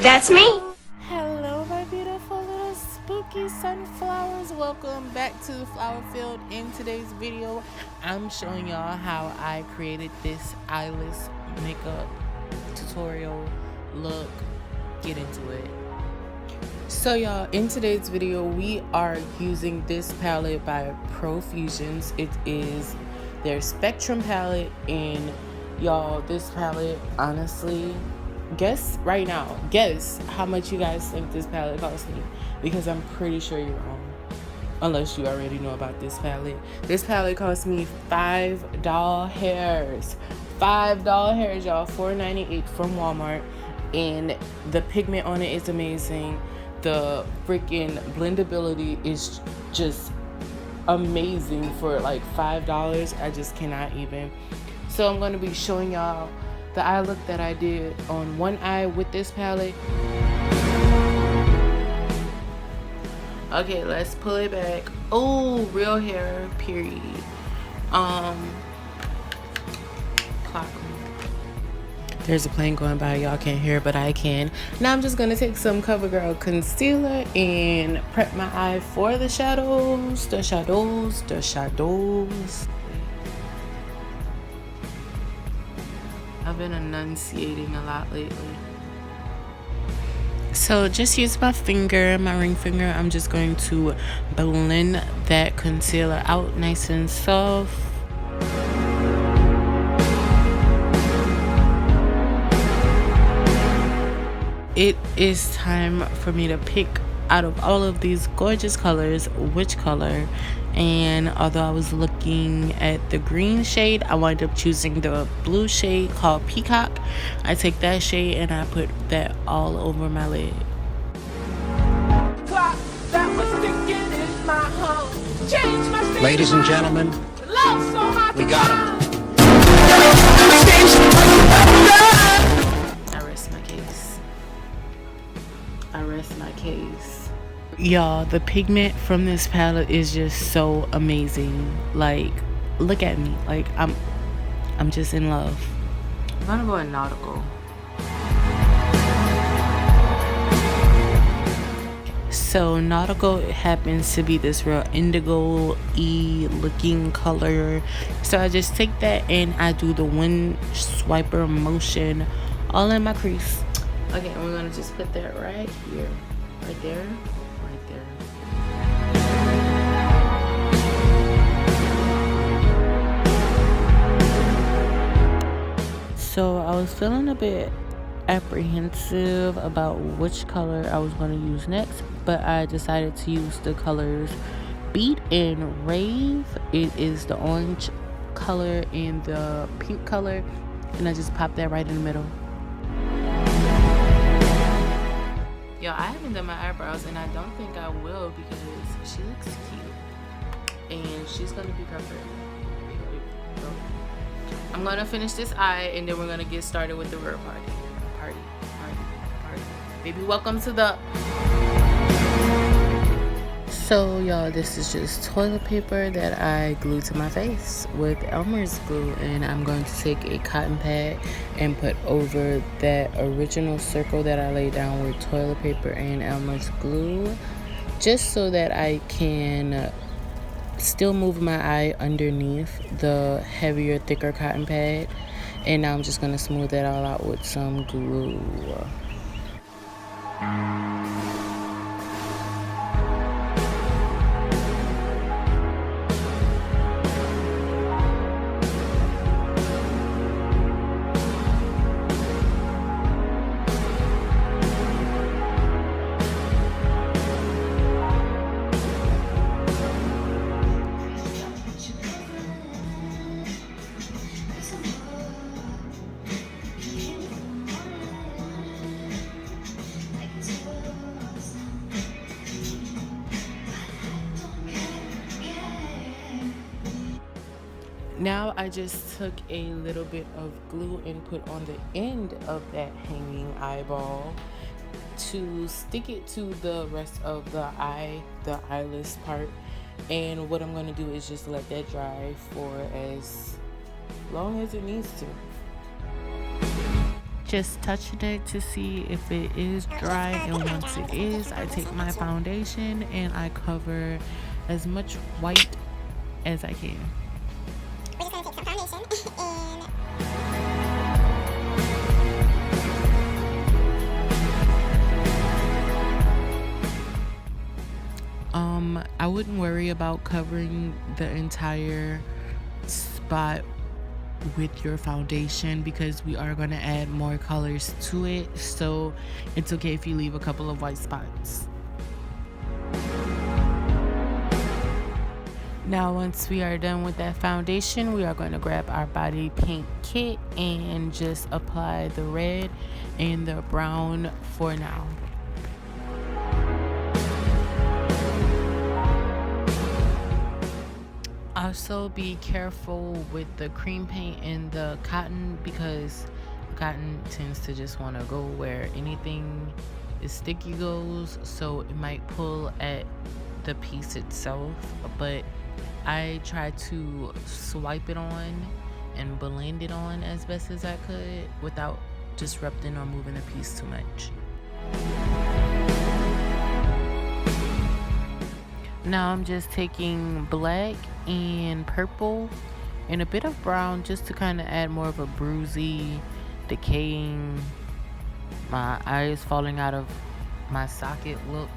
That's me. Hello, my beautiful little spooky sunflowers. Welcome back to the flower field. In today's video, I'm showing y'all how I created this eyeless makeup tutorial look. Get into it. So y'all, in today's video, we are using this palette by Profusions. It is their Spectrum palette, and y'all, this palette, honestly, guess how much you guys think this palette cost me, because I'm pretty sure you're wrong, unless you already know about this palette. This palette cost me $5 hairs, y'all, $4.98 from Walmart, and the pigment on it is amazing. The freaking blendability is just amazing for like $5. I just cannot even. So I'm going to be showing y'all the eye look that I did on one eye with this palette. Okay, let's pull it back. Oh, real hair, period. Clock. There's a plane going by, y'all can't hear, but I can. Now I'm just gonna take some CoverGirl concealer and prep my eye for the shadows. I've been enunciating a lot lately. So just use my ring finger. I'm just going to blend that concealer out nice and soft. It is time for me to pick out of all of these gorgeous colors which color, and although I was looking at the green shade, I wound up choosing the blue shade called Peacock. I take that shade and I put that all over my lid. Ladies and gentlemen, we got him. I rest my case. Y'all, the pigment from this palette is just so amazing. Like, look at me. Like, I'm just in love. I'm gonna go in nautical. So nautical happens to be this real indigo-y looking color. So I just take that and I do the wind swiper motion all in my crease. Okay, and we're gonna just put that right here, right there. So I was feeling a bit apprehensive about which color I was going to use next, but I decided to use the colors Beat and Rave. It is the orange color and the pink color, and I just popped that right in the middle. Yo, I haven't done my eyebrows, and I don't think I will because she looks cute and she's going to be perfect. I'm gonna finish this eye and then we're gonna get started with the real party. Baby, welcome to the... So y'all, this is just toilet paper that I glued to my face with Elmer's glue, and I'm going to take a cotton pad and put over that original circle that I laid down with toilet paper and Elmer's glue, just so that I can still move my eye underneath the heavier, thicker cotton pad. And now I'm just going to smooth that all out with some glue. Now I just took a little bit of glue and put on the end of that hanging eyeball to stick it to the rest of the eye, the eyeless part. And what I'm going to do is just let that dry for as long as it needs to. just touching it to see if it is dry, and once it is, I take my foundation and I cover as much white as I can. We're just gonna take some foundation and I wouldn't worry about covering the entire spot with your foundation because we are going to add more colors to it, so it's okay if you leave a couple of white spots. Now once we are done with that foundation, we are going to grab our body paint kit and just apply the red and the brown for now. Also be careful with the cream paint and the cotton because cotton tends to just want to go where anything is sticky goes, so it might pull at the piece itself, but I try to swipe it on and blend it on as best as I could without disrupting or moving the piece too much. Now I'm just taking black and purple and a bit of brown just to kind of add more of a bruisey, decaying, my eyes falling out of my socket look.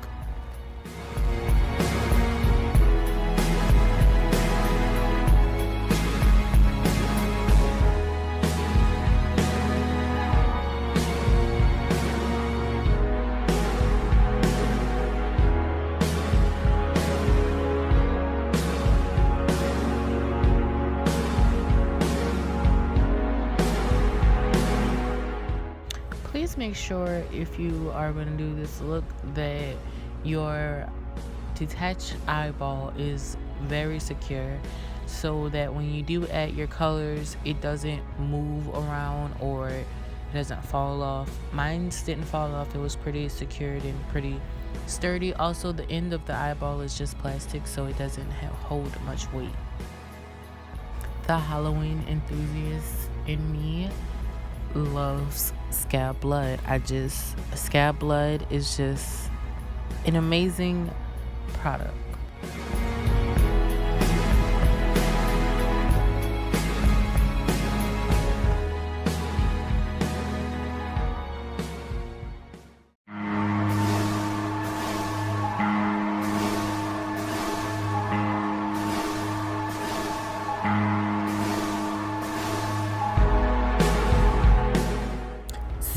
Please make sure if you are going to do this look that your detached eyeball is very secure so that when you do add your colors it doesn't move around or it doesn't fall off. Mine didn't fall off, it was pretty secured and pretty sturdy. Also the end of the eyeball is just plastic so it doesn't hold much weight. The Halloween enthusiast in me loves scab blood. Scab blood is just an amazing product.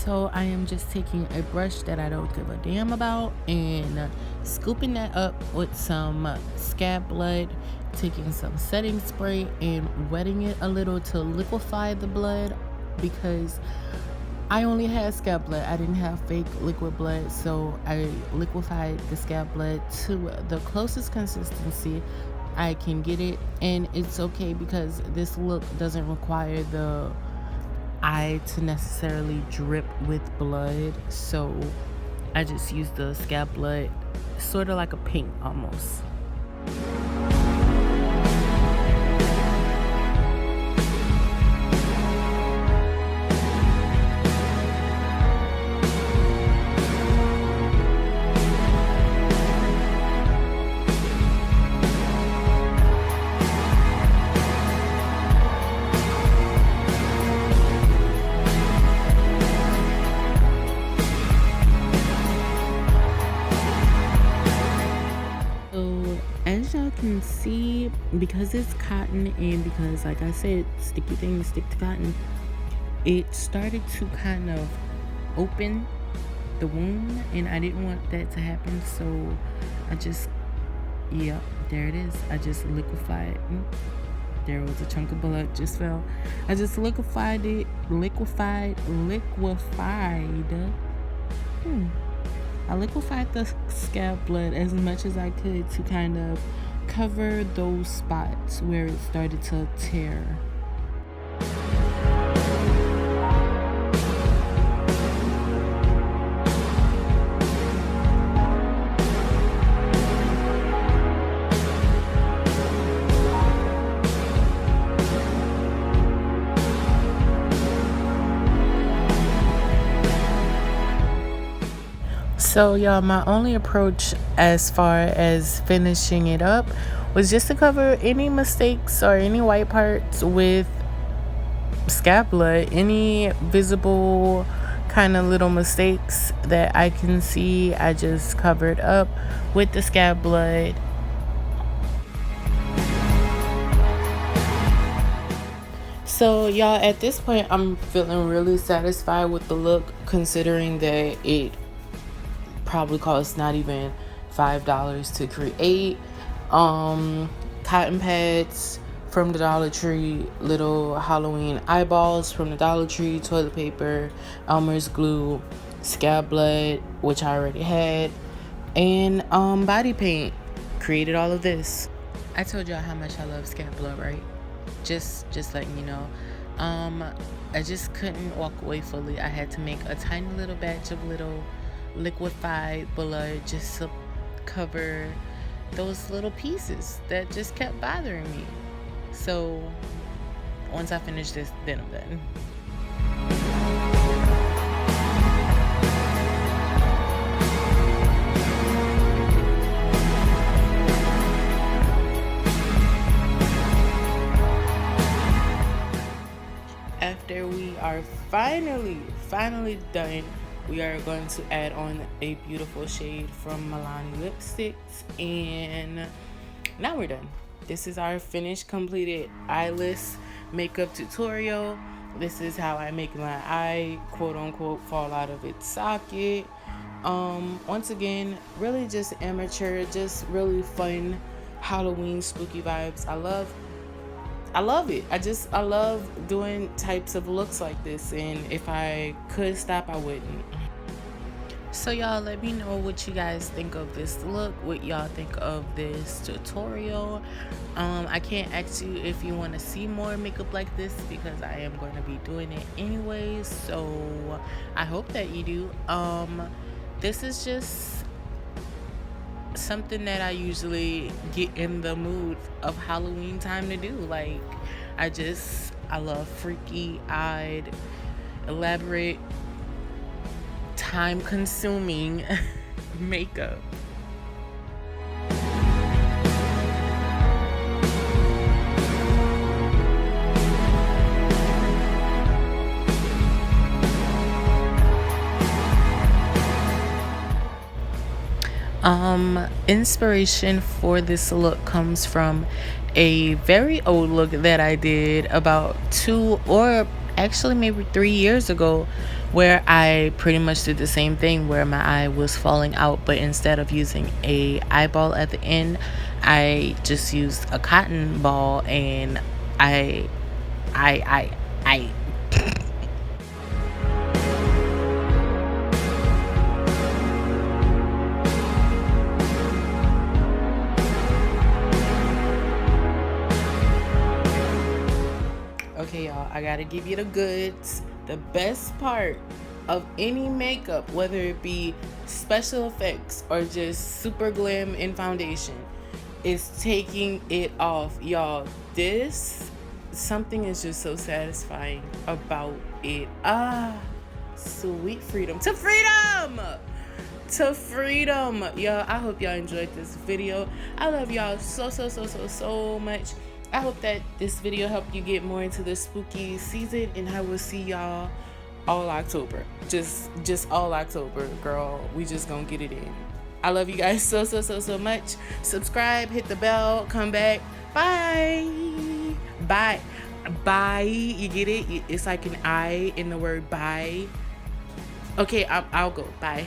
So I am just taking a brush that I don't give a damn about and scooping that up with some scab blood, taking some setting spray and wetting it a little to liquefy the blood because I only had scab blood. I didn't have fake liquid blood, so I liquefied the scab blood to the closest consistency I can get it, and it's okay because this look doesn't require the eye to necessarily drip with blood, so I just use the scab blood sort of like a paint almost. As y'all can see, because it's cotton and because, like I said, sticky things stick to cotton, it started to kind of open the wound, and I didn't want that to happen, so I just, yep, there it is. I just liquefied. There was a chunk of blood just fell. I just liquefied it. I liquefied the scab blood as much as I could to kind of cover those spots where it started to tear. So y'all, my only approach as far as finishing it up was just to cover any mistakes or any white parts with scab blood, any visible kind of little mistakes that I can see, I just covered up with the scab blood. So y'all, at this point I'm feeling really satisfied with the look, considering that it probably costs not even $5 to create. Cotton pads from the Dollar Tree, little Halloween eyeballs from the Dollar Tree, toilet paper, Elmer's glue, scab blood, which I already had, and body paint. Created all of this. I told y'all how much I love scab blood, right? Just letting you know. I just couldn't walk away fully. I had to make a tiny little batch of little liquefied blood just to cover those little pieces that just kept bothering me. So once I finish this, then I'm done. After we are finally done, we are going to add on a beautiful shade from Milani Lipsticks, and now we're done. This is our finished, completed eyeless makeup tutorial. This is how I make my eye, quote unquote, fall out of its socket. Once again, really just amateur, just really fun Halloween spooky vibes. I love it. I love doing types of looks like this, and if I could stop, I wouldn't. So y'all, let me know what you guys think of this look, what y'all think of this tutorial. I can't ask you if you want to see more makeup like this, because I am going to be doing it anyways, so I hope that you do. This is just something that I usually get in the mood of Halloween time to do. Like, I love freaky eyed, elaborate, time consuming makeup. Inspiration for this look comes from a very old look that I did about 2 or actually maybe 3 years ago, where I pretty much did the same thing, where my eye was falling out, but instead of using a eyeball at the end, I just used a cotton ball, and I Okay, y'all, I gotta give you the goods. The best part of any makeup, whether it be special effects or just super glam in foundation, is taking it off. Y'all, something is just so satisfying about it. Sweet freedom. To freedom! To freedom. Y'all, I hope y'all enjoyed this video. I love y'all so much. I hope that this video helped you get more into the spooky season, and I will see y'all all October. Just all October, girl. We just gonna get it in. I love you guys so much. Subscribe, hit the bell, come back. Bye. You get it? It's like an I in the word bye. Okay, I'll go. Bye.